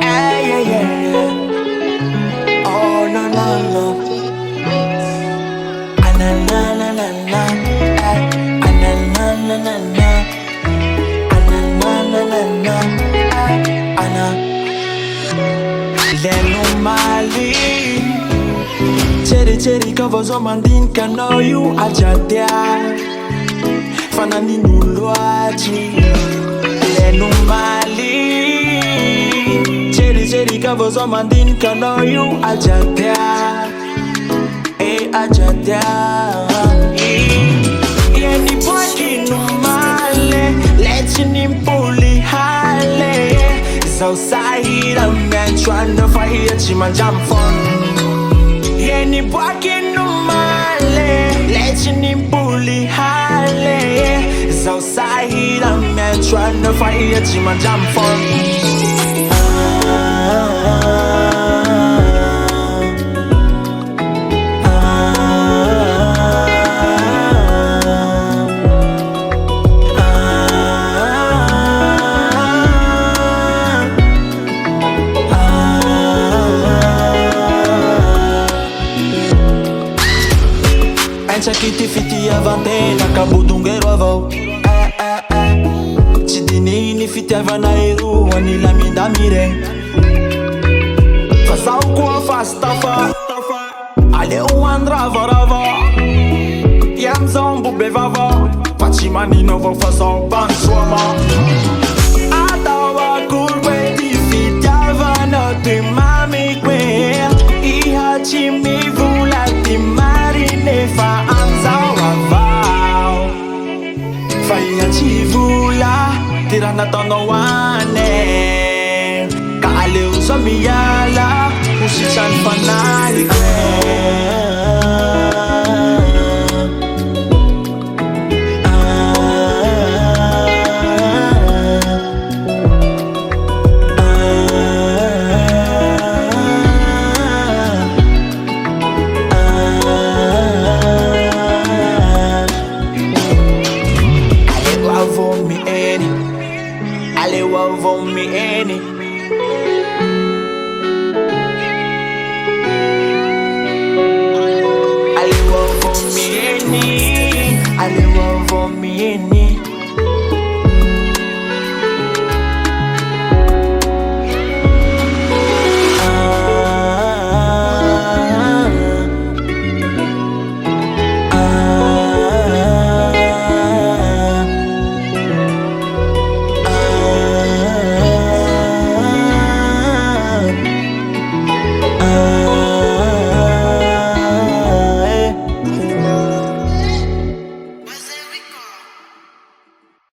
Ay, yeah, yeah, yeah. Oh, no, no, no. Ah, na, na, na, na, na. Ay, ah, na, na, na, na, na. Ah, na, na, na, na, na. Ay, ah, na. Leno mali. Cherry, cherry, cover some and think I know you are jadia. Fanani nuluaji. Leno mali. Cherry, cherry, cover some and think I know you are jadia. Eh, ajadia. Yeni pwaki numale. Legend in puli hale. So sahira man tryna fight Chima jam fun. Yeni pwaki numale. Legend in puli hale. So sahira man tryna fight Chima jam fun. Chakiti fiti avante na kabudungero avao. Chidinini fiti avana eru anila mindamire. Fasau kwa fastafa. Ale uandra varava. Yam zombu bevava. Pachimani novo fasau banswama. Atawa kurwe ti fiti avana te mami kwe. Iha chimi vula ti marine fa. Chivula, tirana tono wane. Kaale uzamiyala, usichan fanali Ale wavo mi eni. Ale wavo mi eni. Ale wavo mi eni.